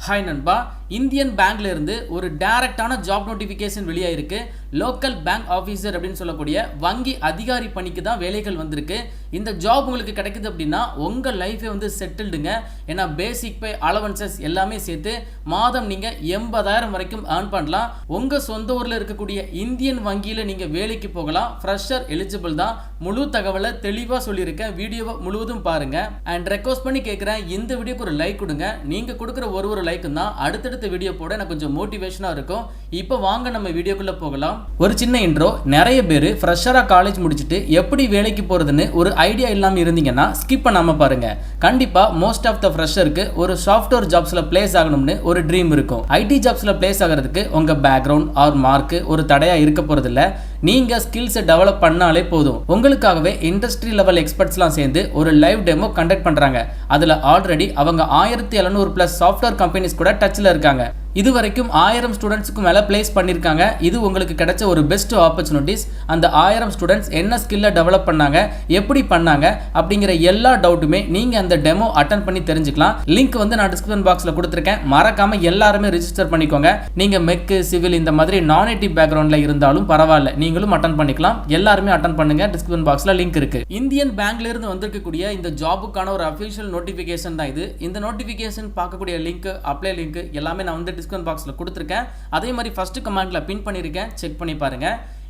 Hi நண்பா, Indian பேங்க்ல இருந்து ஒரு டைரக்டான ஜாப் நோட்டிஃபிகேஷன் வெளியாயிருக்கு. லோக்கல் பேங்க் ஆஃபீஸர் அப்படின்னு சொல்லக்கூடிய வங்கி அதிகாரி பணிக்கு தான் வேலைகள் வந்திருக்கு. இந்த ஜாப் உங்களுக்கு கிடைக்குது அப்படின்னா உங்கள் லைஃபே வந்து செட்டில்டுங்க. ஏன்னா பேசிக் பே அலவன்சஸ் எல்லாமே சேர்த்து மாதம் நீங்கள் 80,000 வரைக்கும் ஏர்ன் பண்ணலாம். உங்கள் சொந்த ஊரில் இருக்கக்கூடிய இந்தியன் வங்கியில் நீங்கள் வேலைக்கு போகலாம். ஃப்ரெஷர் எலிஜிபிள் தான். முழு தகவலை தெளிவாக சொல்லியிருக்கேன். வீடியோவை முழுவதும் பாருங்க. அண்ட் ரெக்வஸ்ட் பண்ணி கேட்குறேன், இந்த வீடியோக்கு ஒரு லைக் கொடுங்க. நீங்கள் கொடுக்குற ஒரு லைக் தான் அடுத்தடுத்த வீடியோ போட எனக்கு கொஞ்சம் மோட்டிவேஷனாக இருக்கும். இப்போ வாங்க நம்ம வீடியோக்குள்ளே போகலாம். ஒரு சின்ன இன்ட்ரோ. நிறைய பேர் ஃப்ரெஷராக காலேஜ் முடிச்சுட்டு எப்படி வேலைக்கு போகிறதுன்னு ஒரு ஐடியா இல்லாமல் இருந்தீங்கன்னா ஸ்கிப் பண்ணாமல் பாருங்கள். கண்டிப்பாக மோஸ்ட் ஆஃப் த ஃப்ரெஷருக்கு ஒரு சாஃப்ட்வேர் ஜாப்ஸில் பிளேஸ் ஆகணும்னு ஒரு ட்ரீம் இருக்கும். ஐடி ஜாப்ஸில் பிளேஸ் ஆகிறதுக்கு உங்கள் பேக்ரவுண்ட் ஆர் மார்க்கு ஒரு தடையாக இருக்க போகிறதில்ல. நீங்கள் ஸ்கில்ஸை டெவலப் பண்ணாலே போதும். உங்களுக்காகவே இண்டஸ்ட்ரி லெவல் எக்ஸ்பர்ட்ஸ்லாம் சேர்ந்து ஒரு லைவ் டெமோ கண்டக்ட் பண்ணுறாங்க. அதில் ஆல்ரெடி அவங்க 1700+ சாஃப்ட்வேர் கம்பெனிஸ் கூட டச்சில் இருக்காங்க. இது வரைக்கும் 1000 ஸ்டூடெண்ட்ஸுக்கு மேலே பிளேஸ் பண்ணியிருக்காங்க. இது உங்களுக்கு கிடைச்ச ஒரு பெஸ்ட் ஆப்பர்ச்சுனிட்டிஸ். அந்த 1000 ஸ்டூடெண்ட்ஸ் என்ன ஸ்கில்லை டெவலப் பண்ணாங்க, எப்படி பண்ணாங்க அப்படிங்கிற எல்லா டவுட்டுமே நீங்கள் அந்த டெமோ அட்டன் பண்ணி தெரிஞ்சுக்கலாம். லிங்க் வந்து நான் டிஸ்கிரிப்ஷன் பாக்ஸில் கொடுத்துருக்கேன். மறக்காமல் எல்லாருமே ரிஜிஸ்டர் பண்ணிக்கோங்க. நீங்கள் மெக்கு சிவில் இந்த மாதிரி நான் ஐடி பேக்ரவுண்டில் இருந்தாலும் பரவாயில்ல, நீங்களும் அட்டன் பண்ணிக்கலாம். எல்லாருமே அட்டன் பண்ணுங்க. டிஸ்கிரிப்ஷன் பாக்ஸில் லிங்க் இருக்கு. இந்தியன் பேங்க்ல இருந்து வந்திருக்கக்கூடிய இந்த ஜாபுக்கான ஒரு அஃபிஷியல் நோட்டிஃபிகேஷன் தான் இது. இந்த நோட்டிஃபிகேஷன் பார்க்கக்கூடிய லிங்க், அப்ளை லிங்க் எல்லாமே நான் வந்து டிஸ்கிரிப்ஷன் பாக்ஸில் கொடுத்துருக்கேன். அதே மாதிரி ஃபர்ஸ்ட் கமெண்ட்ல பின் பண்ணியிருக்கேன், செக் பண்ணி பாருங்க.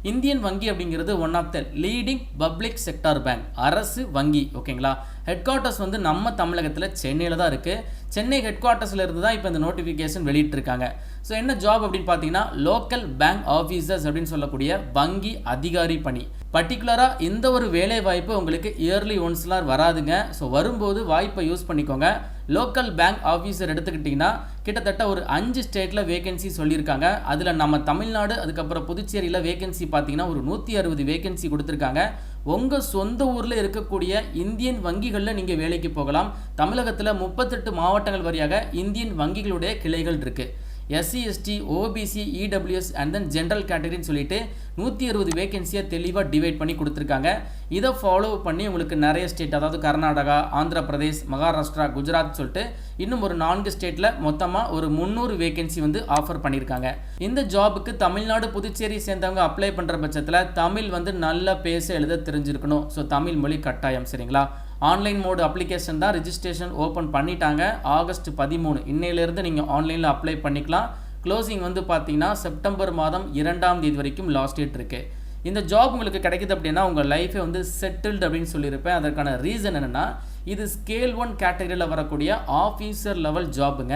இந்தியன் வங்கி அப்படிங்கிறது one of the leading public sector bank, அரசு வங்கி. ஓகேங்களா. ஹெட் குவார்ட்டர்ஸ் வந்து நம்ம தமிழகத்தில் சென்னையில் தான் இருக்குது. சென்னை ஹெட் குவார்ட்டர்ஸில் இருந்து தான் இப்போ இந்த நோட்டிஃபிகேஷன் வெளியிட்டிருக்காங்க. ஸோ என்ன ஜாப் அப்படின்னு பார்த்தீங்கன்னா லோக்கல் பேங்க் ஆஃபீஸர்ஸ் அப்படின்னு சொல்லக்கூடிய வங்கி அதிகாரி பணி. பர்டிகுலராக இந்த ஒரு வேலை வாய்ப்பு உங்களுக்கு இயர்லி ஒன்ஸ்லாம் வராதுங்க. ஸோ வரும்போது வாய்ப்பை யூஸ் பண்ணிக்கோங்க. லோக்கல் பேங்க் ஆஃபீஸர் எடுத்துக்கிட்டிங்கன்னா கிட்டத்தட்ட ஒரு 5 ஸ்டேட்டில் வேகன்சி சொல்லியிருக்காங்க. அதில் நம்ம தமிழ்நாடு அதுக்கப்புறம் புதுச்சேரியில் வேகன்சி பார்த்தீங்கன்னா ஒரு 160 வேகன்சி கொடுத்துருக்காங்க. உங்கள் சொந்த ஊரில் இருக்கக்கூடிய இந்தியன் வங்கிகளில் நீங்கள் வேலைக்கு போகலாம். தமிழகத்தில் 38 மாவட்டங்கள் வழியாக இந்தியன் வங்கிகளுடைய கிளைகள் இருக்குது. SC ST OBC EWS and then general கேட்டகரின்னு சொல்லிட்டு 160 வேகன்சியை தெளிவாக டிவைட் பண்ணி கொடுத்துருக்காங்க. இதை ஃபாலோ பண்ணி உங்களுக்கு நிறைய ஸ்டேட், அதாவது கர்நாடகா, ஆந்திர பிரதேஷ், மகாராஷ்டிரா, குஜராத் சொல்லிட்டு இன்னும் ஒரு 4 ஸ்டேட்டில் மொத்தமாக ஒரு 300 வேகன்சி வந்து ஆஃபர் பண்ணியிருக்காங்க. இந்த ஜாபுக்கு தமிழ்நாடு புதுச்சேரி சேர்ந்தவங்க அப்ளை பண்ணுற பட்சத்தில் தமிழ் வந்து நல்லா பேச எழுத தெரிஞ்சிருக்கணும். ஸோ தமிழ் மொழி கட்டாயம். சரிங்களா. ஆன்லைன் மோடு அப்ளிகேஷன் தான். ரிஜிஸ்ட்ரேஷன் ஓப்பன் பண்ணிட்டாங்க. ஆகஸ்ட் 13 இன்னையிலேருந்து நீங்கள் ஆன்லைனில் அப்ளை பண்ணிக்கலாம். க்ளோசிங் வந்து பார்த்தீங்கன்னா செப்டம்பர் மாதம் 2ஆம் தேதி வரைக்கும் லாஸ்ட் டேட் இருக்குது. இந்த ஜாப் உங்களுக்கு கிடைக்குது அப்படின்னா உங்கள் லைஃபே வந்து செட்டில்டு அப்படின்னு சொல்லியிருப்பேன். அதற்கான ரீசன் என்னென்னா, இது ஸ்கேல் 1 கேட்டகரியில் வரக்கூடிய ஆஃபீஸர் லெவல் ஜாப்புங்க.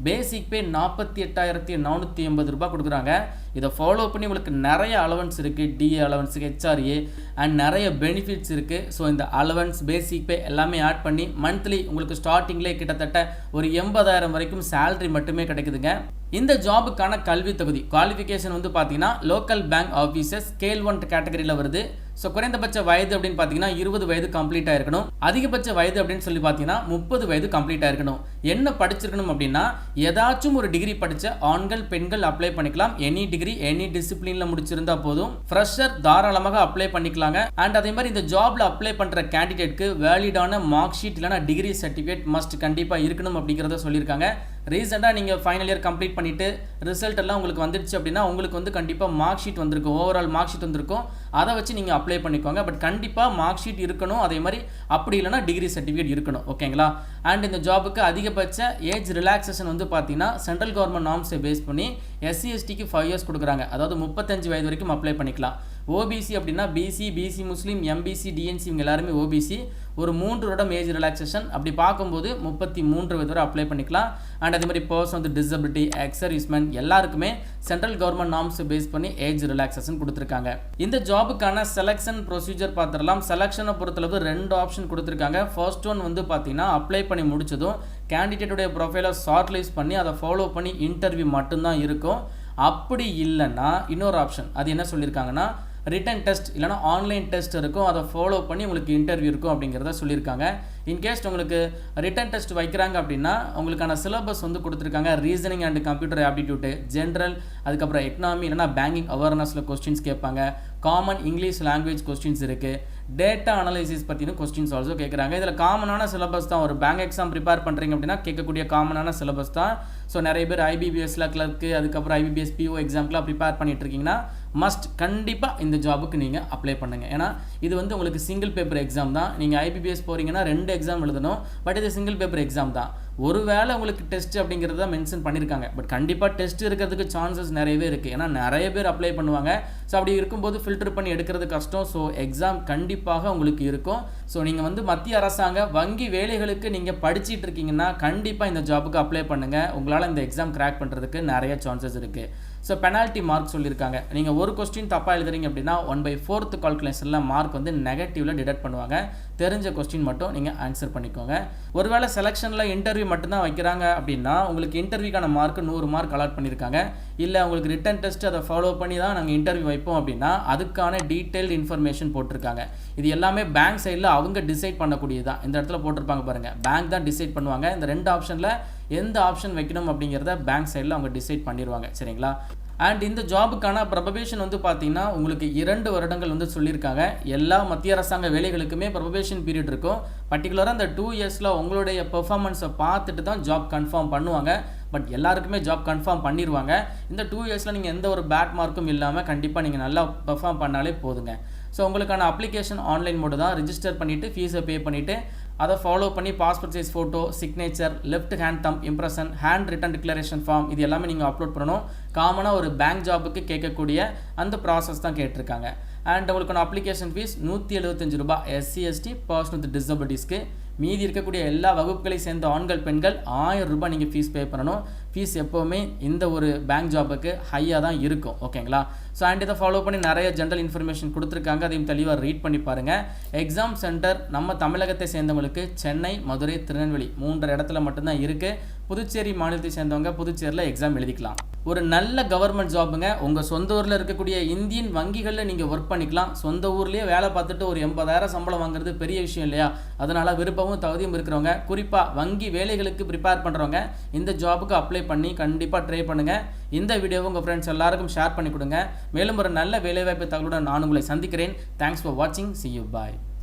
பேசிக் பே 48,480 ரூபாய் கொடுக்குறாங்க. இதை ஃபாலோ பண்ணி உங்களுக்கு நிறைய அலவன்ஸ் இருக்குது. டிஏ அலவன்ஸ், ஹெச்ஆர்ஏ அண்ட் நிறைய பெனிஃபிட்ஸ் இருக்குது. ஸோ இந்த அலவன்ஸ், பேசிக் பே எல்லாமே ஆட் பண்ணி மந்த்லி உங்களுக்கு ஸ்டார்டிங்லேயே கிட்டத்தட்ட ஒரு 80,000 வரைக்கும் சேலரி மட்டுமே கிடைக்குதுங்க. இந்த ஜாபுக்கான கல்வி தகுதி குவாலிஃபிகேஷன் வந்து பார்த்தீங்கன்னா லோக்கல் பேங்க் ஆஃபீஸர் ஸ்கேல் 1 கேட்டகரியில் வருது. ஸோ குறைந்தபட்ச வயது அப்படின்னு பார்த்தீங்கன்னா 20 வயது கம்ப்ளீட் ஆயிருக்கணும். அதிகபட்ச வயது அப்படின்னு சொல்லி பார்த்தீங்கன்னா 30 வயது கம்ப்ளீட் ஆயிருக்கணும். என்ன படிச்சிருக்கணும் அப்படின்னா ஏதாச்சும் ஒரு டிகிரி படித்த ஆண்கள் பெண்கள் அப்ளை பண்ணிக்கலாம். எனி டிகிரி எனி டிசிப்ளினில் முடிச்சிருந்தா போதும். ஃப்ரெஷர் தாராளமாக அப்ளை பண்ணிக்கலாங்க. அண்ட் அதே மாதிரி இந்த ஜாப்ல அப்ளை பண்ணுற கேண்டிடேட்க்கு வேலிடான மார்க் ஷீட் இல்லைனா டிகிரி சர்டிஃபிகேட் மஸ்ட் கண்டிப்பாக இருக்கணும் அப்படிங்கிறத சொல்லியிருக்காங்க. ரீசெண்டாக நீங்கள் ஃபைனல் இயர் கம்ப்ளீட் பண்ணிவிட்டு ரிசல்ட் எல்லாம் உங்களுக்கு வந்துடுச்சு அப்படின்னா உங்களுக்கு வந்து கண்டிப்பாக மார்க் ஷீட் வந்திருக்கும், ஓவரால் மார்க் ஷீட் வந்திருக்கும். அதை வச்சு நீங்கள் அப்ளை பண்ணிக்கோங்க. பட் கண்டிப்பாக மார்க் ஷீட் இருக்கணும். அதே மாதிரி அப்படி இல்லைனா டிகிரி சர்டிஃபிகேட் இருக்கணும். ஓகேங்களா. அண்ட் இந்த ஜாபுக்கு அதிகபட்ச ஏஜ் ரிலாக்ஸேஷன் வந்து பார்த்தீங்கன்னா சென்ட்ரல் கவர்மெண்ட் நார்ம்ஸை பேஸ் பண்ணி எஸ்சி எஸ்டிக்கு 5 இயர்ஸ் கொடுக்குறாங்க. அதாவது 35 வயது வரைக்கும் அப்ளை பண்ணிக்கலாம். ஓபிசி அப்படின்னா பிசி முஸ்லீம், எம்பிசி, டிஎன்சி இவங்க எல்லாருமே ஓபிசி. ஒரு 3 வருடம் ஏஜ் ரிலாக்ஸேஷன். அப்படி பார்க்கும்போது 33 வயது வரை அப்ளை பண்ணிக்கலாம். அண்ட் அதே மாதிரி பர்சன் வந்து டிசபிலிட்டி, எக்ஸர்வீஸ்மென் எல்லாருக்குமே சென்ட்ரல் கவர்மெண்ட் நார்ம்ஸை பேஸ் பண்ணி ஏஜ் ரிலாக்ஸேஷன் கொடுத்துருக்காங்க. இந்த ஜாபுக்கான செலெக்ஷன் ப்ரொசீஜர் பார்த்துடலாம். செலெக்ஷனை பொறுத்தளவு 2 ஆப்ஷன் கொடுத்துருக்காங்க. ஃபர்ஸ்ட் ஒன் வந்து பார்த்தீங்கன்னா அப்ளை பண்ணி முடிச்சதும் கேண்டிடேட்டுடைய ப்ரொஃபைலை ஷார்ட் லிஸ்ட் பண்ணி அதை ஃபாலோ பண்ணி இன்டர்வியூ மட்டும்தான் இருக்கும். அப்படி இல்லைன்னா இன்னொரு ஆப்ஷன், அது என்ன சொல்லியிருக்காங்கன்னா ரிட்டன் டெஸ்ட் இல்லைனா ஆன்லைன் டெஸ்ட் இருக்கும். அதை ஃபாலோ பண்ணி உங்களுக்கு இன்டர்வியூ இருக்கும் அப்படிங்கிறத சொல்லியிருக்காங்க. இன்கேஸ் உங்களுக்கு ரிட்டன் டெஸ்ட் வைக்கிறாங்க அப்படின்னா உங்களுக்கான சிலபஸ் வந்து கொடுத்துருக்காங்க. ரீசனிங் அண்ட் கம்ப்யூட்டர் ஆப்டிடியூட்டு, ஜென்ரல், அதுக்கப்புறம் எக்கனாமி இல்லைனா பேங்கிங் அவேர்னஸில் கொஸ்டின்ஸ் கேட்பாங்க. காமன் இங்கிலீஷ் லாங்குவேஜ் கொஸ்டின்ஸ் இருக்குது. டேட்டா அனலைசிஸ் பற்றின கொஸ்டின்ஸ் ஆல்சோ கேட்குறாங்க. இதில் காமனான சிலபஸ் தான். ஒரு பேங்க் எக்ஸாம் ப்ரிப்பேர் பண்ணுறீங்க அப்படின்னா கேட்கக்கூடிய காமனான சிலபஸ் தான். ஸோ நிறைய பேர் ஐபிபிஎஸ்ல கிளர்க்கு, அதுக்கப்புறம் ஐபிபிஎஸ் பிஓ எக்ஸாம்க்குலாம் ப்ரிப்பேர் பண்ணிட்டு இருக்கீங்கன்னா மஸ்ட் கண்டிப்பாக இந்த ஜாபுக்கு நீங்கள் அப்ளை பண்ணுங்கள். ஏன்னா இது வந்து உங்களுக்கு சிங்கிள் பேப்பர் எக்ஸாம் தான். நீங்கள் ஐபிபிஎஸ் போகிறீங்கன்னா 2 எக்ஸாம் எழுதணும். பட் இது சிங்கிள் பேப்பர் எக்ஸாம் தான். ஒருவேளை உங்களுக்கு டெஸ்ட் அப்படிங்கிறத மென்ஷன் பண்ணியிருக்காங்க. பட் கண்டிப்பாக டெஸ்ட் இருக்கிறதுக்கு சான்சஸ் நிறையவே இருக்குது. ஏன்னா நிறைய பேர் அப்ளை பண்ணுவாங்க. ஸோ அப்படி இருக்கும்போது ஃபில்டர் பண்ணி எடுக்கிறது கஷ்டம். ஸோ எக்ஸாம் கண்டிப்பாக உங்களுக்கு இருக்கும். ஸோ நீங்கள் வந்து மத்திய அரசாங்க வங்கி வேலைகளுக்கு நீங்கள் படிச்சிட்டு இருக்கீங்கன்னா கண்டிப்பாக இந்த ஜாபுக்கு அப்ளை பண்ணுங்கள். உங்களால் இந்த எக்ஸாம் கிராக் பண்ணுறதுக்கு நிறைய சான்சஸ் இருக்குது. ஸோ பெனால்ட்டி மார்க் சொல்லியிருக்காங்க. நீங்கள் ஒரு கொஸ்டின் தப்பாக எழுதுறீங்க அப்படின்னா 1/4 கால்குலேஷனில் மார்க் வந்து நெகட்டிவில் டிடெக்ட் பண்ணுவாங்க. தெரிஞ்ச கொஸ்டின் மட்டும் நீங்கள் ஆன்சர் பண்ணிக்கோங்க. ஒருவேளை செலெக்ஷனில் இன்டர்வியூ மட்டும்தான் வைக்கிறாங்க அப்படின்னா உங்களுக்கு இன்டர்வியூக்கான மார்க் 100 மார்க் அலாட் பண்ணியிருக்காங்க. இல்லை உங்களுக்கு ரிட்டன் டெஸ்ட் அதை ஃபாலோ பண்ணி தான் நாங்கள் இன்டர்வியூ வைப்போம் அப்படின்னா அதுக்கான டீட்டெயில்டு இன்ஃபர்மேஷன் போட்டிருக்காங்க. இது எல்லாமே பேங்க் சைடில் அவங்க டிசைட் பண்ணக்கூடியது தான். இந்த இடத்துல போட்டிருப்பாங்க பாருங்கள், பேங்க் தான் டிசைட் பண்ணுவாங்க. இந்த 2 ஆப்ஷனில் எந்த ஆப்ஷன் வைக்கணும் அப்படிங்கிறத பேங்க் சைடில் அவங்க டிசைட் பண்ணிடுவாங்க. சரிங்களா? அண்ட் இந்த ஜாபுக்கான ப்ரபபேஷன் வந்து பார்த்தீங்கன்னா உங்களுக்கு 2 வருடங்கள் வந்து சொல்லியிருக்காங்க. எல்லா மத்திய அரசாங்க வேலைகளுக்குமே ப்ரபபேஷன் பீரியட் இருக்கும். பர்டிகுலராக அந்த 2 இயர்ஸில் உங்களுடைய பெர்ஃபார்மன்ஸை பார்த்துட்டு தான் ஜாப் கன்ஃபார்ம் பண்ணுவாங்க. பட் எல்லாருக்குமே ஜாப் கன்ஃபார்ம் பண்ணிடுவாங்க. இந்த 2 இயர்ஸில் நீங்கள் எந்த ஒரு பேட் மார்க்கும் இல்லாமல் கண்டிப்பாக நீங்கள் நல்லா பெர்ஃபார்ம் பண்ணாலே போதுங்க. ஸோ உங்களுக்கான அப்ளிகேஷன் ஆன்லைன் மோடு தான். ரிஜிஸ்டர் பண்ணிவிட்டு ஃபீஸை பே பண்ணிவிட்டு அதை ஃபாலோ பண்ணி passport size photo, signature, left hand thumb impression, hand written declaration form இது எல்லாமே நீங்கள் அப்லோட் பண்ணணும். காமனாக ஒரு பேங்க் ஜாபுக்கு கேட்கக்கூடிய அந்த ப்ராசஸ் தான் கேட்டிருக்காங்க. அண்ட் உங்களுக்கான application fee ₹175 SC ST person with டிசபிலிட்டிஸ்க்கு. மீதி இருக்கக்கூடிய எல்லா வகுப்புகளை சேர்ந்த ஆண்கள் பெண்கள் ₹1000 நீங்கள் ஃபீஸ் பே பண்ணணும். ஃபீஸ் எப்போவுமே இந்த ஒரு பேங்க் ஜாபுக்கு ஹையாக தான் இருக்கும். ஓகேங்களா? ஸோ அண்ட் இதை ஃபாலோ பண்ணி நிறைய ஜென்ரல் இன்ஃபர்மேஷன் கொடுத்துருக்காங்க. அதையும் தெளிவாக ரீட் பண்ணி பாருங்கள். எக்ஸாம் சென்டர் நம்ம தமிழகத்தை சேர்ந்தவங்களுக்கு சென்னை, மதுரை, திருநெல்வேலி 3 இடத்துல மட்டும்தான் இருக்குது. புதுச்சேரி மாநிலத்தை சேர்ந்தவங்க புதுச்சேரியில் எக்ஸாம் எழுதிக்கலாம். ஒரு நல்ல கவர்மெண்ட் ஜாபுங்க. உங்கள் சொந்த ஊரில் இருக்கக்கூடிய இந்தியன் வங்கிகளில் நீங்கள் ஒர்க் பண்ணிக்கலாம். சொந்த ஊர்லேயே வேலை பார்த்துட்டு ஒரு 80,000 சம்பளம் வாங்குறது பெரிய விஷயம் இல்லையா? அதனால் விருப்பமும் தகுதியும் இருக்கிறவங்க, குறிப்பாக வங்கி வேலைகளுக்கு ப்ரிப்பேர் பண்ணுறவங்க இந்த ஜாபுக்கு அப்ளை பண்ணி கண்டிப்பாக ட்ரை பண்ணுங்கள். இந்த வீடியோவை உங்கள் ஃப்ரெண்ட்ஸ் எல்லாருக்கும் ஷேர் பண்ணி கொடுங்க. மேலும் ஒரு நல்ல வேலைவாய்ப்பு தகவலுடன் நான் உங்களை சந்திக்கிறேன். தேங்க்ஸ் ஃபார் வாட்சிங். See you. Bye.